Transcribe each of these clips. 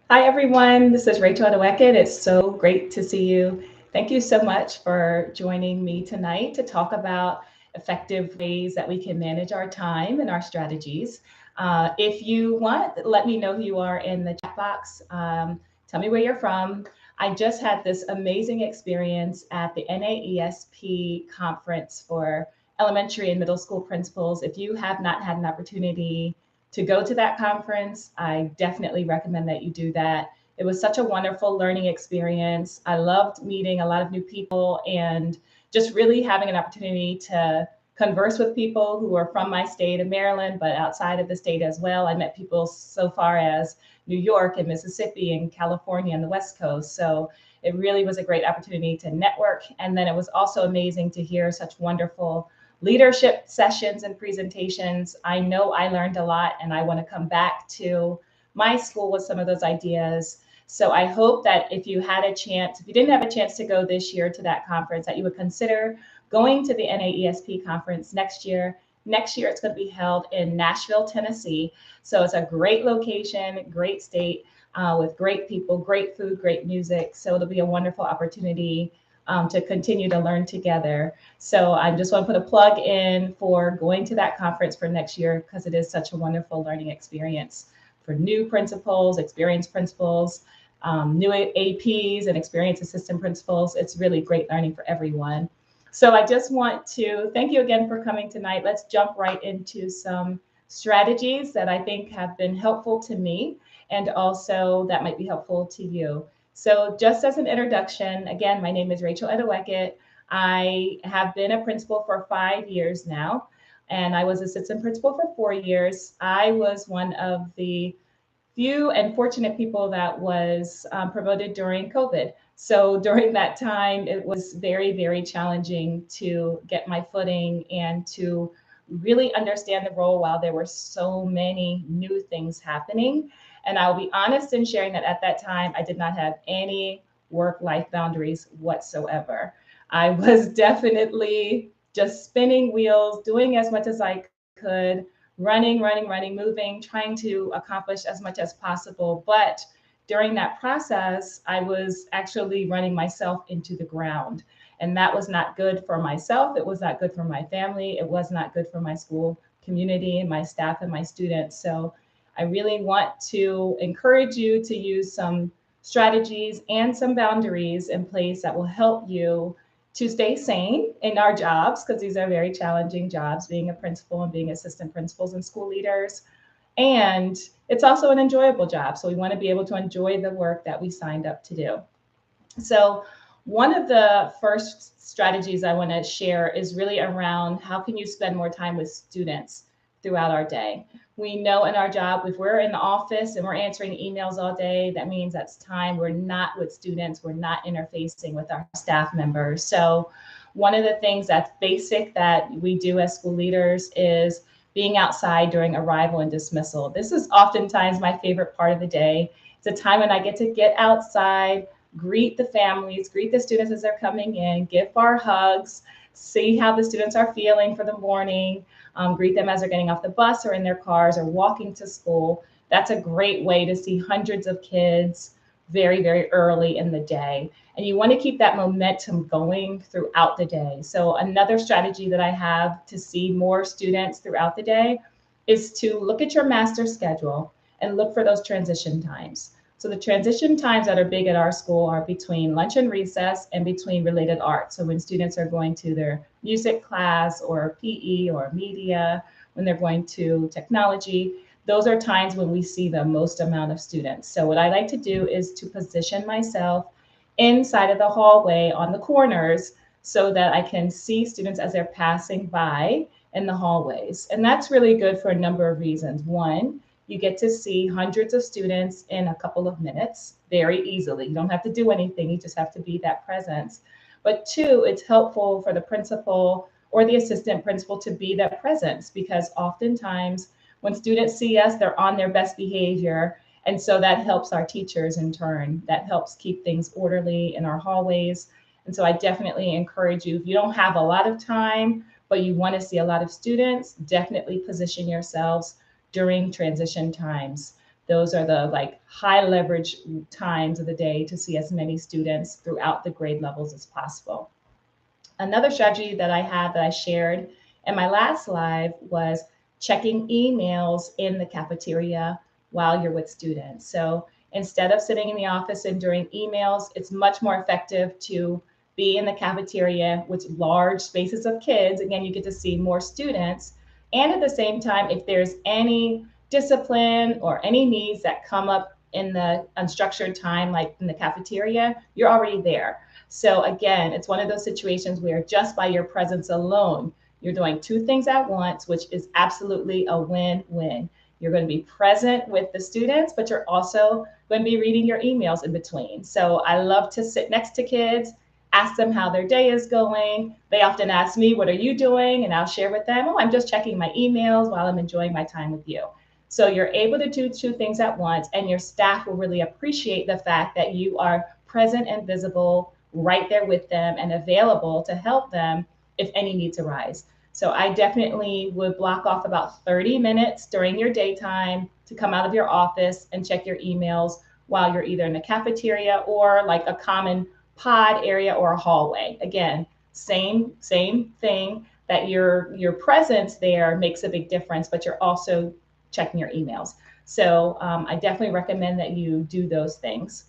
Hi, everyone. This is Rachel Edoho-Eket. It's so great to see you. Thank you so much for joining me tonight to talk about effective ways that we can manage our time and our strategies. If you want, let me know who you are in the chat box. Tell me where you're from. I just had this amazing experience at the NAESP conference for elementary and middle school principals. If you have not had an opportunity to go to that conference, I definitely recommend that you do that. It was such a wonderful learning experience. I loved meeting a lot of new people and just really having an opportunity to converse with people who are from my state of Maryland, but outside of the state as well. I met people so far as New York and Mississippi and California and the West Coast. So it really was a great opportunity to network. And then it was also amazing to hear such wonderful leadership sessions and presentations. I know I learned a lot and I want to come back to my school with some of those ideas. So I hope that if you had a chance, if you didn't have a chance to go this year to that conference, that you would consider going to the NAESP conference next year. Next year, it's going to be held in Nashville, Tennessee. So it's a great location, great state, with great people, great food, great music. So it'll be a wonderful opportunity to continue to learn together. So I just want to put a plug in for going to that conference for next year because it is such a wonderful learning experience for new principals, experienced principals, new APs, and experienced assistant principals. It's really great learning for everyone. So I just want to thank you again for coming tonight. Let's jump right into some strategies that I think have been helpful to me and also that might be helpful to you. So just as an introduction, again, my name is Rachel Edoho-Eket. I have been a principal for 5 years now, and I was assistant principal for 4 years. I was one of the few and fortunate people that was promoted during COVID. So during that time, it was very, very challenging to get my footing and to really understand the role while there were so many new things happening. And I'll be honest in sharing that at that time, I did not have any work life boundaries whatsoever. I was definitely just spinning wheels, doing as much as I could, running, moving, trying to accomplish as much as possible. But during that process, I was actually running myself into the ground. And that was not good for myself. It was not good for my family. It was not good for my school community and my staff and my students. So I really want to encourage you to use some strategies and some boundaries in place that will help you to stay sane in our jobs, because these are very challenging jobs, being a principal and being assistant principals and school leaders. And it's also an enjoyable job. So we want to be able to enjoy the work that we signed up to do. So one of the first strategies I want to share is really around how can you spend more time with students throughout our day. We know in our job, if we're in the office and we're answering emails all day, that means that's time we're not with students, we're not interfacing with our staff members. So one of the things that's basic that we do as school leaders is being outside during arrival and dismissal. This is oftentimes my favorite part of the day. It's a time when I get to get outside, greet the families, greet the students as they're coming in, give our hugs, see how the students are feeling for the morning, greet them as they're getting off the bus or in their cars or walking to school. That's a great way to see hundreds of kids very, very early in the day. And you want to keep that momentum going throughout the day. So, another strategy that I have to see more students throughout the day is to look at your master schedule and look for those transition times. So the transition times that are big at our school are between lunch and recess and between related arts. So when students are going to their music class or PE or media, when they're going to technology, those are times when we see the most amount of students. So what I like to do is to position myself inside of the hallway on the corners so that I can see students as they're passing by in the hallways. And that's really good for a number of reasons. One, you get to see hundreds of students in a couple of minutes very easily. You don't have to do anything, you just have to be that presence. But two, it's helpful for the principal or the assistant principal to be that presence because oftentimes when students see us, they're on their best behavior. And so that helps our teachers in turn. That helps keep things orderly in our hallways. And so I definitely encourage you, if you don't have a lot of time, but you want to see a lot of students, definitely position yourselves during transition times. Those are the like high leverage times of the day to see as many students throughout the grade levels as possible. Another strategy that I had that I shared in my last live was checking emails in the cafeteria while you're with students. So instead of sitting in the office and doing emails, it's much more effective to be in the cafeteria with large spaces of kids. Again, you get to see more students. And at the same time, if there's any discipline or any needs that come up in the unstructured time, like in the cafeteria, you're already there. So again, it's one of those situations where just by your presence alone, you're doing two things at once, which is absolutely a win-win. You're going to be present with the students, but you're also going to be reading your emails in between. So I love to sit next to kids, ask them how their day is going. They often ask me, what are you doing? And I'll share with them, oh, I'm just checking my emails while I'm enjoying my time with you. So you're able to do two things at once, and your staff will really appreciate the fact that you are present and visible right there with them and available to help them if any needs arise. So I definitely would block off about 30 minutes during your daytime to come out of your office and check your emails while you're either in the cafeteria or like a common pod area or a hallway. Again, same thing, that your presence there makes a big difference, but you're also checking your emails. So I definitely recommend that you do those things.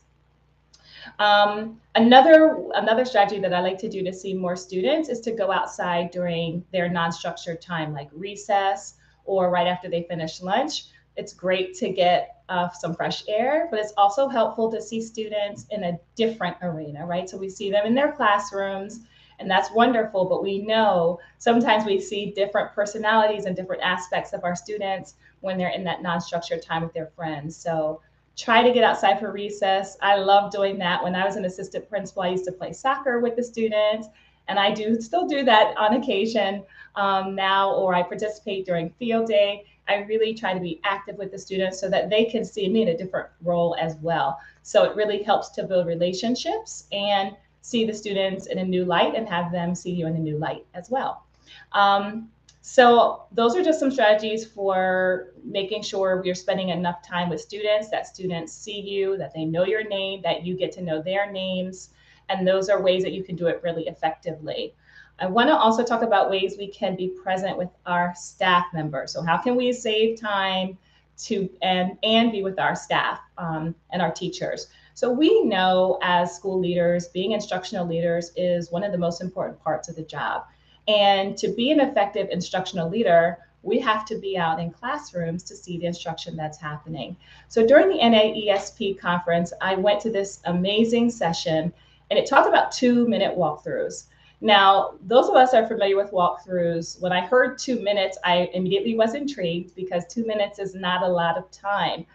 Another strategy that I like to do to see more students is to go outside during their non-structured time, like recess or right after they finish lunch. It's great to get some fresh air, but it's also helpful to see students in a different arena, right? So we see them in their classrooms, and that's wonderful, but we know sometimes we see different personalities and different aspects of our students when they're in that non-structured time with their friends. So try to get outside for recess. I love doing that. When I was an assistant principal, I used to play soccer with the students, and I do still do that on occasion now, or I participate during field day. I really try to be active with the students so that they can see me in a different role as well. So it really helps to build relationships and see the students in a new light and have them see you in a new light as well. Um, so those are just some strategies for making sure you're spending enough time with students, that students see you, that they know your name, that you get to know their names. And those are ways that you can do it really effectively. I want to also talk about ways we can be present with our staff members. So how can we save time to and be with our staff and our teachers? So we know as school leaders, being instructional leaders is one of the most important parts of the job. And to be an effective instructional leader, we have to be out in classrooms to see the instruction that's happening. So during the NAESP conference, I went to this amazing session, and it talked about 2-minute walkthroughs. Now, those of us are familiar with walkthroughs. When I heard 2 minutes, I immediately was intrigued because 2 minutes is not a lot of time.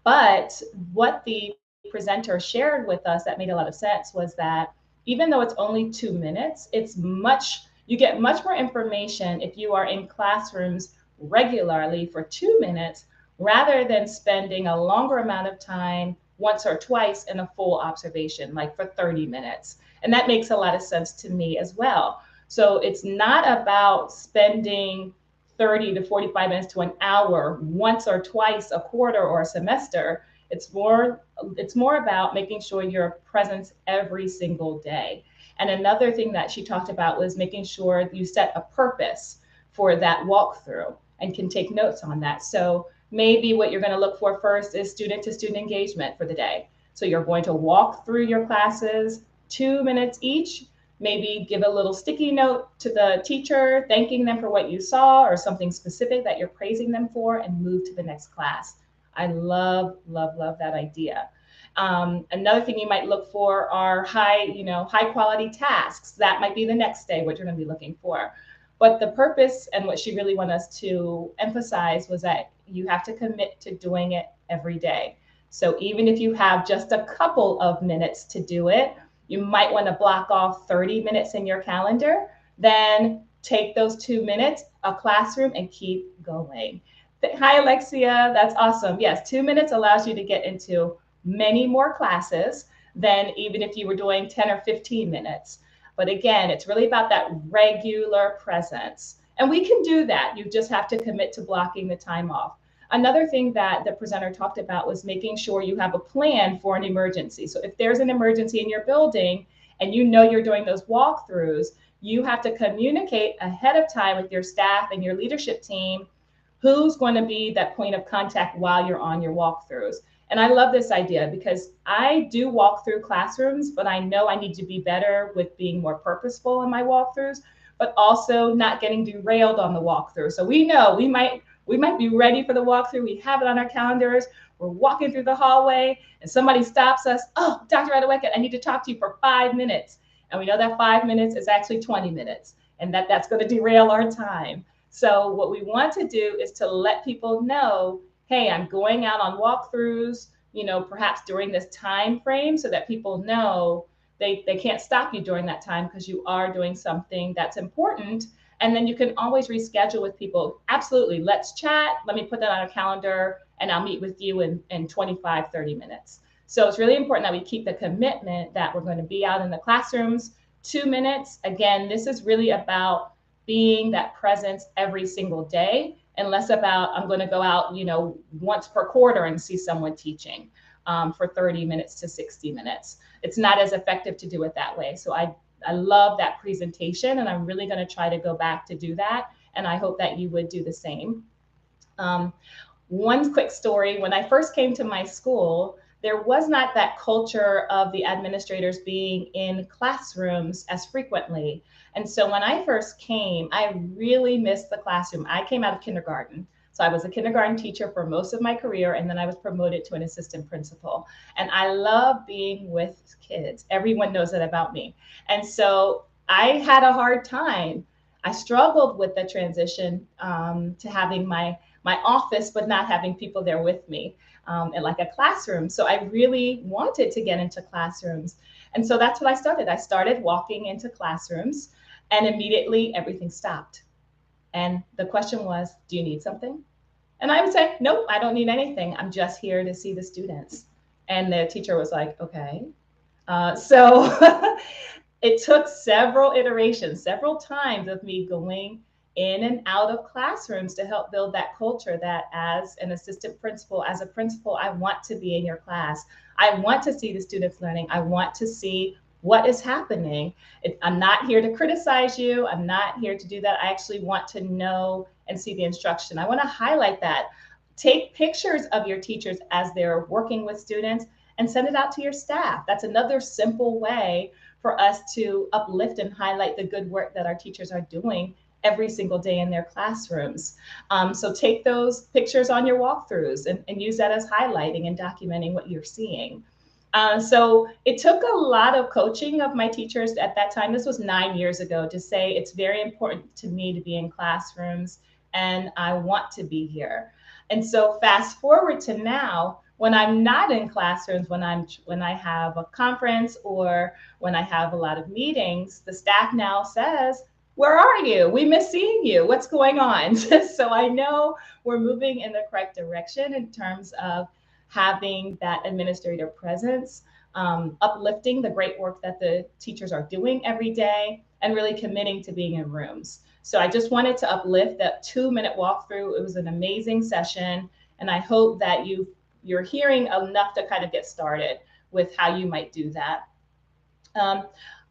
But what the presenter shared with us that made a lot of sense was that even though it's only 2 minutes, you get much more information if you are in classrooms regularly for 2 minutes rather than spending a longer amount of time once or twice in a full observation, like for 30 minutes. And that makes a lot of sense to me as well. So it's not about spending 30 to 45 minutes to an hour once or twice a quarter or a semester. It's more about making sure you're present every single day. And another thing that she talked about was making sure you set a purpose for that walkthrough and can take notes on that. So maybe what you're going to look for first is student to student engagement for the day. So you're going to walk through your classes 2 minutes each, maybe give a little sticky note to the teacher, thanking them for what you saw or something specific that you're praising them for, and move to the next class. I love, love, love that idea. Another thing you might look for are high quality tasks. That might be the next day, what you're going to be looking for. But the purpose and what she really wanted us to emphasize was that you have to commit to doing it every day. So even if you have just a couple of minutes to do it, you might want to block off 30 minutes in your calendar, then take those 2 minutes, a classroom, and keep going. Hi, Alexia. That's awesome. Yes, 2 minutes allows you to get into many more classes than even if you were doing 10 or 15 minutes. But again, it's really about that regular presence. And we can do that. You just have to commit to blocking the time off. Another thing that the presenter talked about was making sure you have a plan for an emergency. So if there's an emergency in your building and you know you're doing those walkthroughs, you have to communicate ahead of time with your staff and your leadership team who's going to be that point of contact while you're on your walkthroughs. And I love this idea because I do walk through classrooms, but I know I need to be better with being more purposeful in my walkthroughs, but also not getting derailed on the walkthrough. So we know we might be ready for the walkthrough. We have it on our calendars. We're walking through the hallway and somebody stops us. Oh, Dr. Edoho-Eket, I need to talk to you for 5 minutes. And we know that 5 minutes is actually 20 minutes and that's going to derail our time. So what we want to do is to let people know, hey, I'm going out on walkthroughs, perhaps during this time frame so that people know they can't stop you during that time because you are doing something that's important. And then you can always reschedule with people. Absolutely, let's chat. Let me put that on our calendar and I'll meet with you in 25, 30 minutes. So it's really important that we keep the commitment that we're going to be out in the classrooms 2 minutes. Again, this is really about being that presence every single day and less about I'm going to go out, once per quarter and see someone teaching for 30 minutes to 60 minutes. It's not as effective to do it that way. So I love that presentation and I'm really going to try to go back to do that. And I hope that you would do the same. One quick story, when I first came to my school, there was not that culture of the administrators being in classrooms as frequently. And so when I first came, I really missed the classroom. I came out of kindergarten. So I was a kindergarten teacher for most of my career, and then I was promoted to an assistant principal. And I love being with kids. Everyone knows that about me. And so I had a hard time. I struggled with the transition to having my office, but not having people there with me in like a classroom. So I really wanted to get into classrooms. And so that's what I started. I started walking into classrooms and immediately everything stopped. And the question was, do you need something? And I would say, nope, I don't need anything. I'm just here to see the students. And the teacher was like, okay. So it took several iterations, several times of me going in and out of classrooms to help build that culture that as an assistant principal, as a principal, I want to be in your class. I want to see the students learning. I want to see what is happening. I'm not here to criticize you. I'm not here to do that. I actually want to know and see the instruction. I want to highlight that. Take pictures of your teachers as they're working with students and send it out to your staff. That's another simple way for us to uplift and highlight the good work that our teachers are doing every single day in their classrooms. So take those pictures on your walkthroughs and use that as highlighting and documenting what you're seeing. So it took a lot of coaching of my teachers at that time. This was 9 years ago, to say it's very important to me to be in classrooms and I want to be here. And so fast forward to now, when I'm not in classrooms, when I have a conference or when I have a lot of meetings, the staff now says, where are you? We miss seeing you. What's going on? So I know we're moving in the correct direction in terms of having that administrator presence, uplifting the great work that the teachers are doing every day, and really committing to being in rooms. So I just wanted to uplift that 2-minute walkthrough. It was an amazing session, and I hope that you're hearing enough to kind of get started with how you might do that.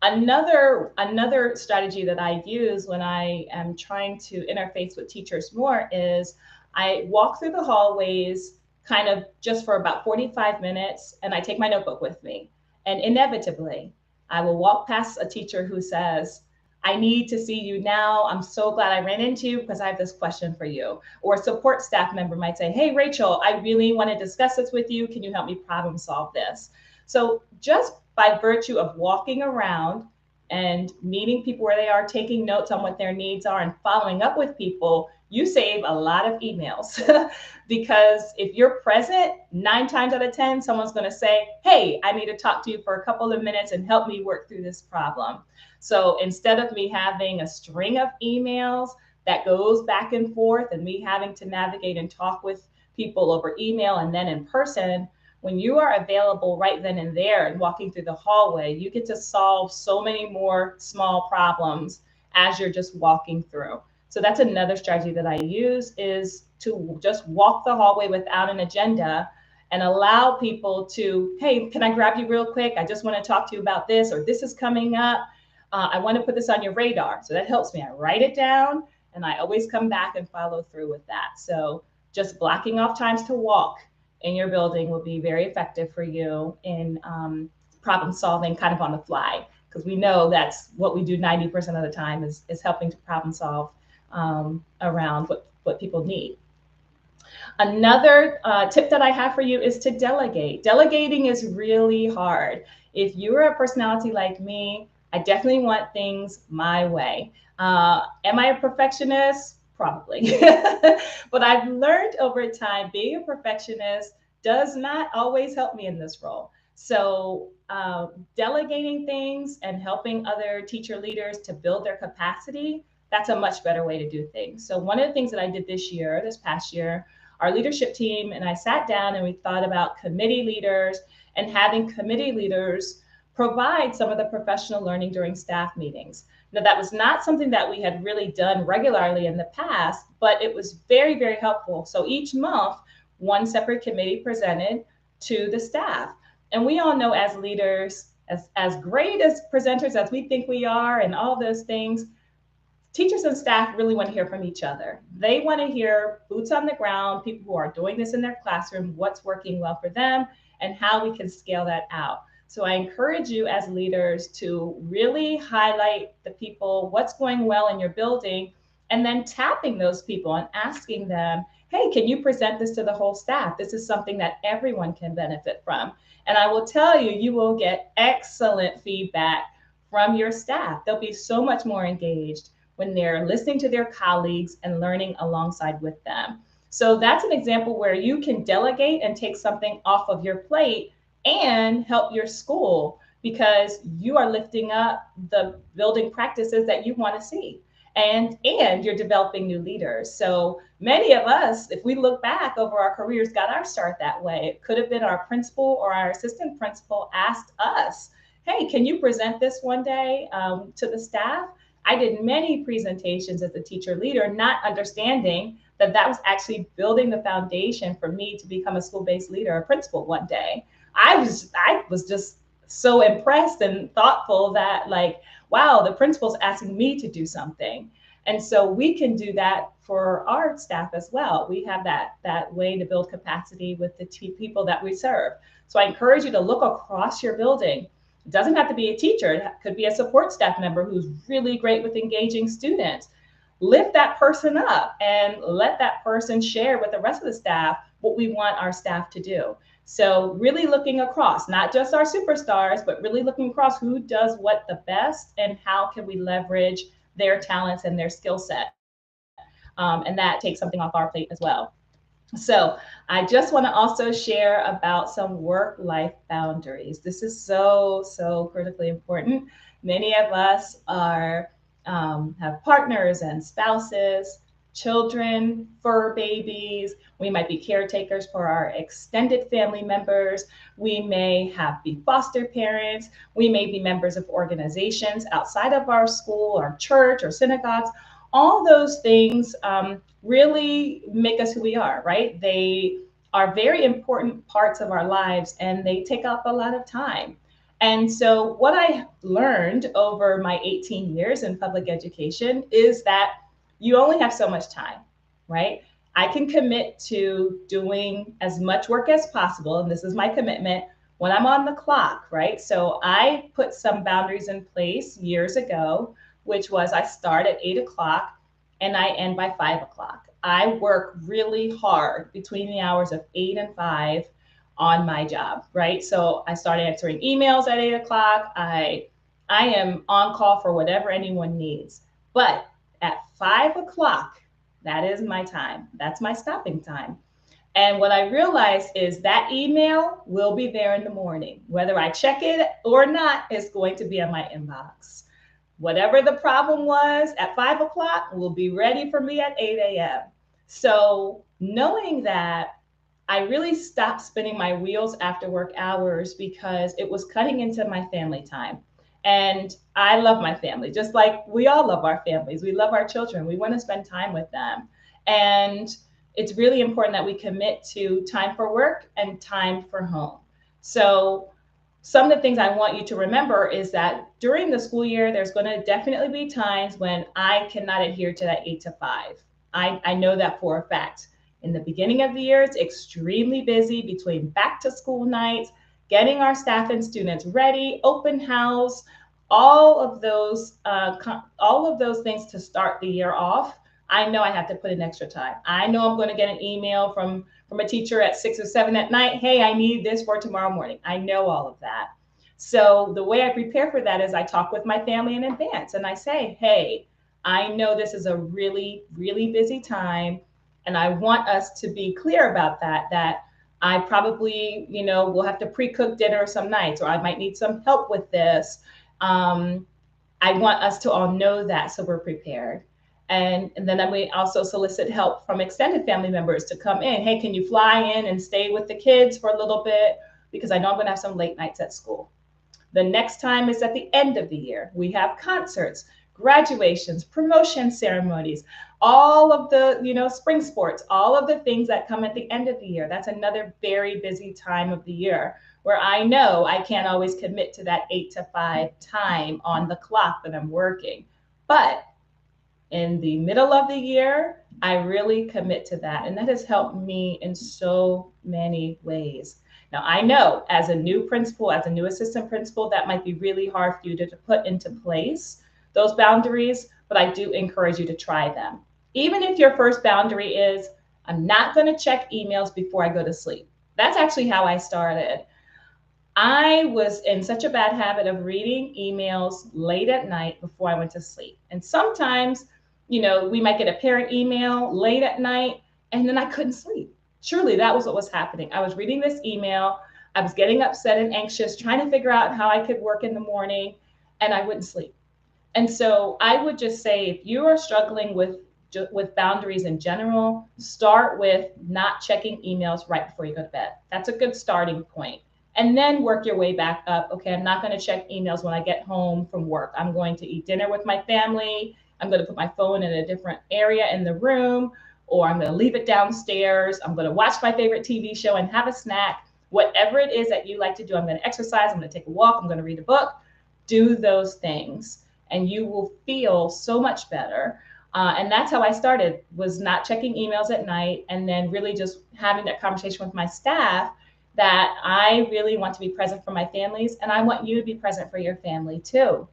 Another strategy that I use when I am trying to interface with teachers more is I walk through the hallways kind of just for about 45 minutes, and I take my notebook with me. And inevitably, I will walk past a teacher who says, I need to see you now. I'm so glad I ran into you because I have this question for you. Or a support staff member might say, hey, Rachel, I really want to discuss this with you. Can you help me problem solve this? So just by virtue of walking around and meeting people where they are, taking notes on what their needs are and following up with people, you save a lot of emails. Because if you're present, 9 times out of 10, someone's going to say, hey, I need to talk to you for a couple of minutes and help me work through this problem. So instead of me having a string of emails that goes back and forth and me having to navigate and talk with people over email and then in person, when you are available right then and there and walking through the hallway, you get to solve so many more small problems as you're just walking through. So that's another strategy that I use, is to just walk the hallway without an agenda and allow people to, hey, can I grab you real quick? I just want to talk to you about this, or this is coming up. I want to put this on your radar. So that helps me. I write it down and I always come back and follow through with that. So just blocking off times to walk in your building will be very effective for you in problem solving kind of on the fly, because we know that's what we do 90% of the time is helping to problem solve around what people need. Another tip that I have for you is to delegate. Delegating is really hard. If you're a personality like me, I definitely want things my way. Am I a perfectionist? Probably. But I've learned over time being a perfectionist does not always help me in this role. So delegating things and helping other teacher leaders to build their capacity, that's a much better way to do things. So one of the things that I did this past year, our leadership team and I sat down and we thought about committee leaders and having committee leaders provide some of the professional learning during staff meetings. Now, that was not something that we had really done regularly in the past, but it was very, very helpful. So each month, one separate committee presented to the staff. And we all know as leaders, as great as presenters as we think we are and all those things, teachers and staff really want to hear from each other. They want to hear boots on the ground, people who are doing this in their classroom, what's working well for them, and how we can scale that out. So I encourage you as leaders to really highlight the people, what's going well in your building, and then tapping those people and asking them, hey, can you present this to the whole staff? This is something that everyone can benefit from. And I will tell you, you will get excellent feedback from your staff. They'll be so much more engaged when they're listening to their colleagues and learning alongside with them. So that's an example where you can delegate and take something off of your plate and help your school because you are lifting up the building practices that you want to see. And you're developing new leaders. So many of us, if we look back over our careers, got our start that way. It could have been our principal or our assistant principal asked us, hey, can you present this one day to the staff? I did many presentations as a teacher leader, not understanding that that was actually building the foundation for me to become a school-based leader, a principal one day. I was just so impressed and thoughtful that like, wow, the principal's asking me to do something. And so we can do that for our staff as well. We have that way to build capacity with the people that we serve. So I encourage you to look across your building. It doesn't have to be a teacher. It could be a support staff member who's really great with engaging students. Lift that person up and let that person share with the rest of the staff what we want our staff to do. So really looking across, not just our superstars, but really looking across who does what the best and how can we leverage their talents and their skill set. And that takes something off our plate as well. So I just want to also share about some work-life boundaries. This is so critically important. Many of us are have partners and spouses, children, fur babies. We might be caretakers for our extended family members. We may be foster parents. We may be members of organizations outside of our school, our church, or synagogues. All those things really make us who we are, right? They are very important parts of our lives and they take up a lot of time. And so what I learned over my 18 years in public education is that you only have so much time, right? I can commit to doing as much work as possible, and this is my commitment, when I'm on the clock, right? So I put some boundaries in place years ago, which was I start at 8 o'clock and I end by 5 o'clock. I work really hard between the hours of 8 and 5 on my job, right? So I start answering emails at 8 o'clock. I am on call for whatever anyone needs. But at 5 o'clock, that is my time. That's my stopping time. And what I realized is that email will be there in the morning. Whether I check it or not, it's going to be on my inbox. Whatever the problem was at 5 o'clock will be ready for me at 8 a.m. So knowing that, I really stopped spinning my wheels after work hours because it was cutting into my family time. And I love my family, just like we all love our families. We love our children. We want to spend time with them. And it's really important that we commit to time for work and time for home. So some of the things I want you to remember is that during the school year, there's going to definitely be times when I cannot adhere to that 8 to 5. I know that for a fact. In the beginning of the year, it's extremely busy between back to school nights, getting our staff and students ready, open house, all of those things to start the year off. I know I have to put in extra time. I know I'm going to get an email from a teacher at 6 or 7 at night. Hey, I need this for tomorrow morning. I know all of that. So the way I prepare for that is I talk with my family in advance and I say, hey, I know this is a really, really busy time. And I want us to be clear about that I probably, will have to pre-cook dinner some nights, or I might need some help with this. Um, I want us to all know that so we're prepared. And then we also solicit help from extended family members to come in. Hey, can you fly in and stay with the kids for a little bit? Because I know I'm going to have some late nights at school. The next time is at the end of the year. We have concerts, graduations, promotion ceremonies, all of the, spring sports, all of the things that come at the end of the year. That's another very busy time of the year where I know I can't always commit to that 8 to 5 time on the clock that I'm working. But in the middle of the year, I really commit to that. And that has helped me in so many ways. Now, I know as a new principal, as a new assistant principal, that might be really hard for you to put into place those boundaries, but I do encourage you to try them. Even if your first boundary is, I'm not going to check emails before I go to sleep. That's actually how I started. I was in such a bad habit of reading emails late at night before I went to sleep. And sometimes, we might get a parent email late at night and then I couldn't sleep. Truly, that was what was happening. I was reading this email, I was getting upset and anxious, trying to figure out how I could work in the morning, and I wouldn't sleep. And so I would just say, if you are struggling with boundaries in general, start with not checking emails right before you go to bed. That's a good starting point. And then work your way back up. Okay, I'm not going to check emails when I get home from work. I'm going to eat dinner with my family. I'm going to put my phone in a different area in the room, or I'm going to leave it downstairs. I'm going to watch my favorite TV show and have a snack. Whatever it is that you like to do, I'm going to exercise. I'm going to take a walk. I'm going to read a book. Do those things, and you will feel so much better. And that's how I started, was not checking emails at night, and then really just having that conversation with my staff that I really want to be present for my families, and I want you to be present for your family too.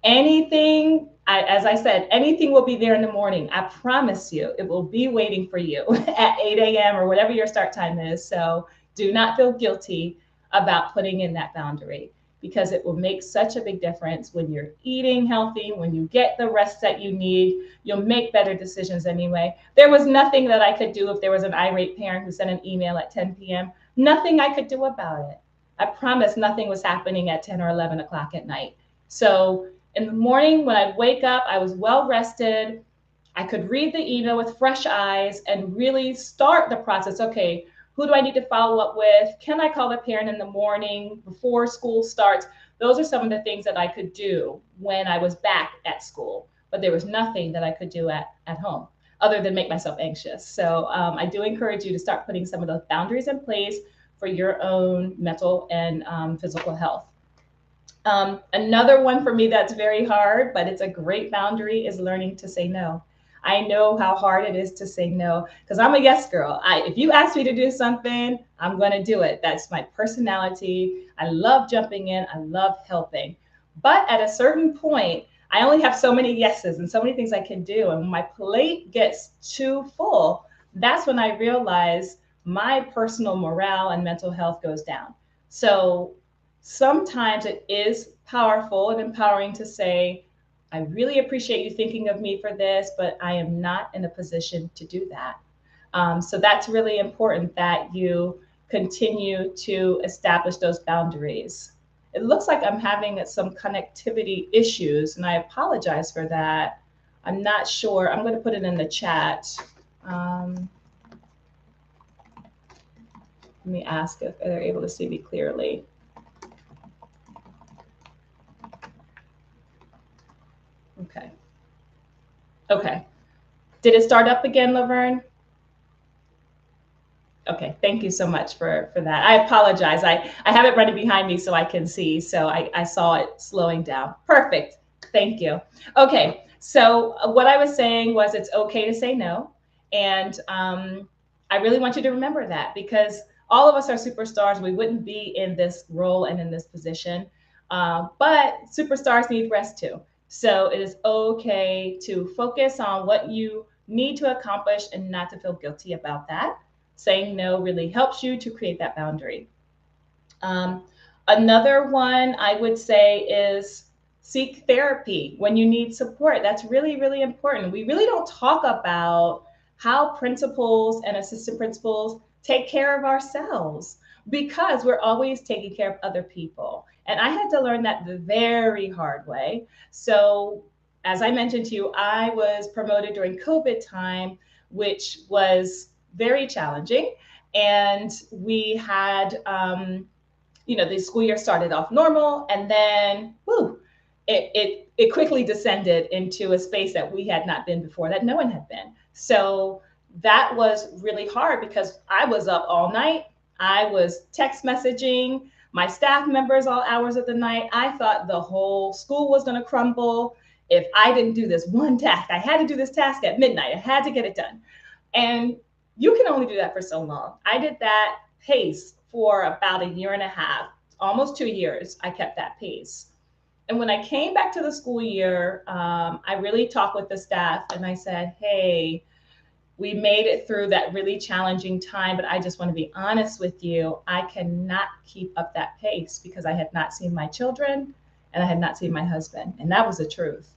Anything, as I said, anything will be there in the morning. I promise you, it will be waiting for you at 8 a.m. or whatever your start time is. So do not feel guilty about putting in that boundary, because it will make such a big difference when you're eating healthy, when you get the rest that you need. You'll make better decisions anyway. There was nothing that I could do if there was an irate parent who sent an email at 10 p.m. Nothing I could do about it. I promise nothing was happening at 10 or 11 o'clock at night. So in the morning, when I'd wake up, I was well rested. I could read the email with fresh eyes and really start the process. Okay, who do I need to follow up with? Can I call the parent in the morning before school starts? Those are some of the things that I could do when I was back at school, but there was nothing that I could do at home other than make myself anxious. So I do encourage you to start putting some of those boundaries in place for your own mental and physical health. Another one for me that's very hard, but it's a great boundary, is learning to say no. I know how hard it is to say no, because I'm a yes girl. If you ask me to do something, I'm going to do it. That's my personality. I love jumping in. I love helping. But at a certain point, I only have so many yeses and so many things I can do. And when my plate gets too full, that's when I realize my personal morale and mental health goes down. So sometimes it is powerful and empowering to say, I really appreciate you thinking of me for this, but I am not in a position to do that. So that's really important, that you continue to establish those boundaries. It looks like I'm having some connectivity issues, and I apologize for that. I'm not sure. I'm going to put it in the chat. Let me ask if they're able to see me clearly. Okay. Okay. Did it start up again, Laverne? Okay, thank you so much for that. I apologize. I have it running behind me so I can see. So I saw it slowing down. Perfect. Thank you. Okay, so what I was saying was it's okay to say no. And I really want you to remember that because all of us are superstars. We wouldn't be in this role and in this position. But superstars need rest too. So it is okay to focus on what you need to accomplish and not to feel guilty about that. Saying no really helps you to create that boundary. Um, Another one I would say is seek therapy when you need support. That's really, really important. We really don't talk about how principals and assistant principals take care of ourselves because we're always taking care of other people. And I had to learn that the very hard way. So, as I mentioned to you, I was promoted during COVID time, which was very challenging. And we had, the school year started off normal, and then it quickly descended into a space that we had not been before, that no one had been. So that was really hard because I was up all night. I was text messaging my staff members all hours of the night. I thought the whole school was going to crumble if I didn't do this one task. I had to do this task at midnight. I had to get it done. And you can only do that for so long. I did that pace for about a year and a half, almost 2 years. I kept that pace. And when I came back to the school year, I really talked with the staff and I said, hey, we made it through that really challenging time, but I just want to be honest with you. I cannot keep up that pace because I had not seen my children and I had not seen my husband. And that was the truth.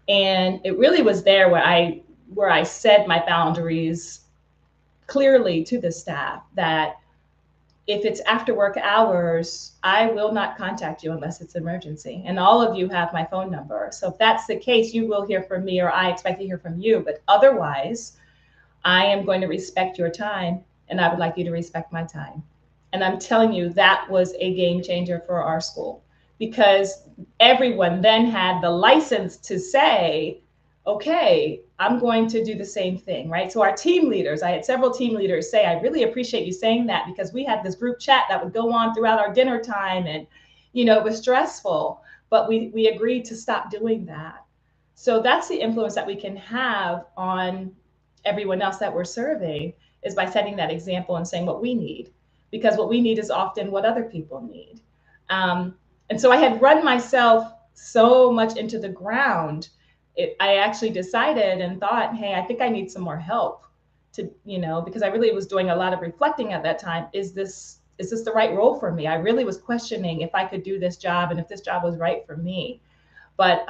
And it really was there where I said my boundaries clearly to the staff that if it's after work hours, I will not contact you unless it's emergency. And all of you have my phone number. So if that's the case, you will hear from me or I expect to hear from you. But otherwise, I am going to respect your time and I would like you to respect my time. And I'm telling you, that was a game changer for our school because everyone then had the license to say, okay, I'm going to do the same thing, right? So our team leaders, I had several team leaders say, I really appreciate you saying that because we had this group chat that would go on throughout our dinner time and, it was stressful, but we agreed to stop doing that. So that's the influence that we can have on everyone else that we're serving is by setting that example and saying what we need, because what we need is often what other people need. And so I had run myself so much into the ground. I actually decided and thought, hey, I think I need some more help to, because I really was doing a lot of reflecting at that time. Is this the right role for me? I really was questioning if I could do this job and if this job was right for me. But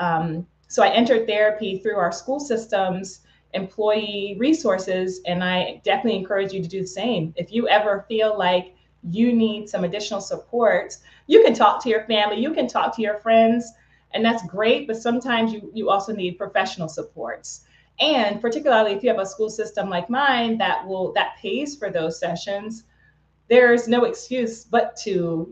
so I entered therapy through our school systems, employee resources, and I definitely encourage you to do the same. If you ever feel like you need some additional support, you can talk to your family, you can talk to your friends, and that's great, but sometimes you also need professional supports. And particularly if you have a school system like mine that pays for those sessions, there's no excuse but to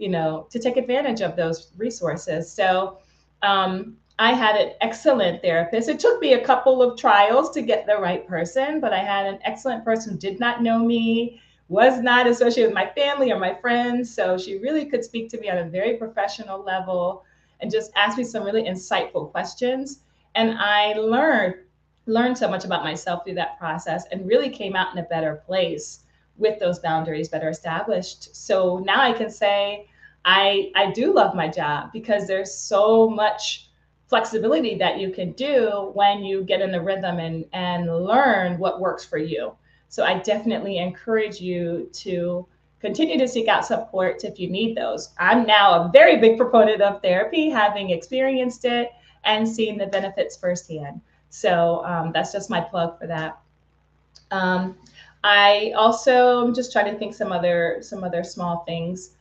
take advantage of those resources. So I had an excellent therapist. It took me a couple of trials to get the right person, but I had an excellent person who did not know me, was not associated with my family or my friends. So she really could speak to me on a very professional level and just ask me some really insightful questions. And I learned so much about myself through that process and really came out in a better place with those boundaries better established. So now I can say I do love my job because there's so much flexibility that you can do when you get in the rhythm and learn what works for you. So I definitely encourage you to continue to seek out support if you need those. I'm now a very big proponent of therapy, having experienced it and seen the benefits firsthand. So that's just my plug for that. I also am just trying to think some other small things.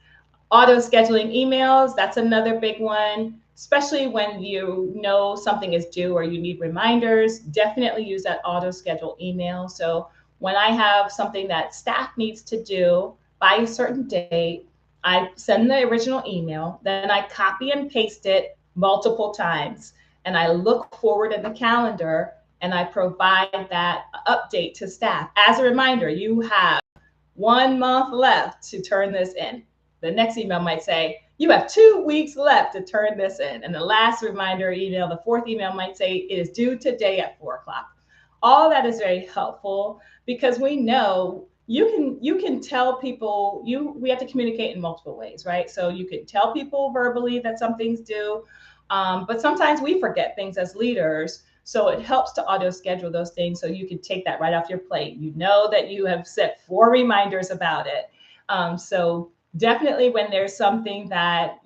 Auto scheduling emails, that's another big one, especially when you know something is due or you need reminders. Definitely use that auto schedule email. So when I have something that staff needs to do by a certain date, I send the original email, then I copy and paste it multiple times, and I look forward in the calendar and I provide that update to staff. As a reminder, you have 1 month left to turn this in. The next email might say, you have 2 weeks left to turn this in. And the last reminder email, the fourth email might say, it is due today at 4 o'clock. All that is very helpful because we know you can tell people we have to communicate in multiple ways, right? So you can tell people verbally that something's due, but sometimes we forget things as leaders. So it helps to auto schedule those things so you can take that right off your plate. You know that you have set 4 reminders about it. So definitely when there's something that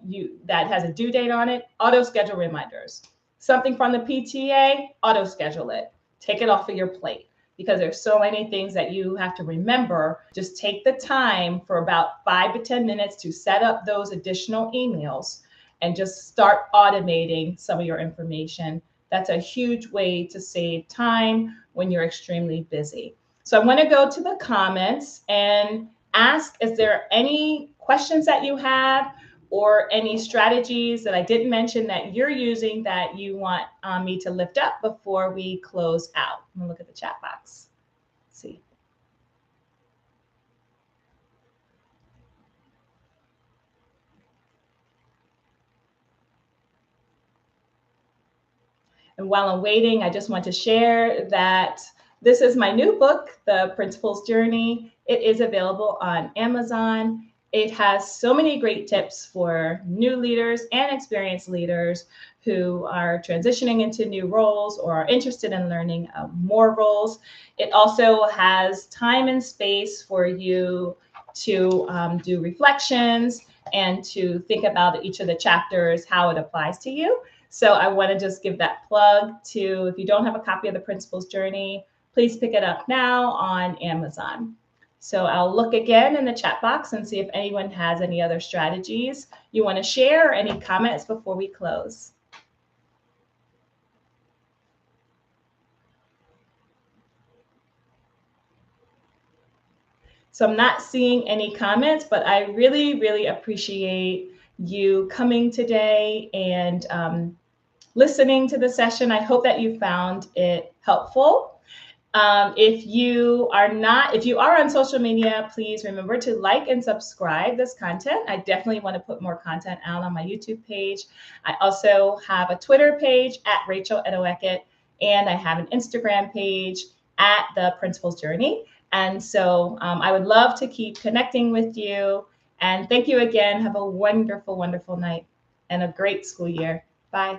has a due date on it, auto schedule reminders. Something from the PTA, auto schedule it. Take it off of your plate because there's so many things that you have to remember. Just take the time for about 5 to 10 minutes to set up those additional emails and just start automating some of your information. That's a huge way to save time when you're extremely busy. So I want to go to the comments and ask, is there any questions that you have or any strategies that I didn't mention that you're using that you want me to lift up before we close out? I'm gonna look at the chat box. Let's see. And while I'm waiting, I just want to share that this is my new book, The Principal's Journey. It is available on Amazon. It has so many great tips for new leaders and experienced leaders who are transitioning into new roles or are interested in learning more roles. It also has time and space for you to do reflections and to think about each of the chapters, how it applies to you. So I want to just give that plug to, if you don't have a copy of The Principal's Journey, please pick it up now on Amazon. So I'll look again in the chat box and see if anyone has any other strategies you want to share or any comments before we close. So I'm not seeing any comments, but I really, really appreciate you coming today and listening to the session. I hope that you found it helpful. If you are on social media, please remember to like and subscribe this content. I definitely want to put more content out on my YouTube page. I also have a Twitter page at Rachel Edoho-Eket, and I have an Instagram page at The Principal's Journey. And so I would love to keep connecting with you. And thank you again. Have a wonderful, wonderful night and a great school year. Bye.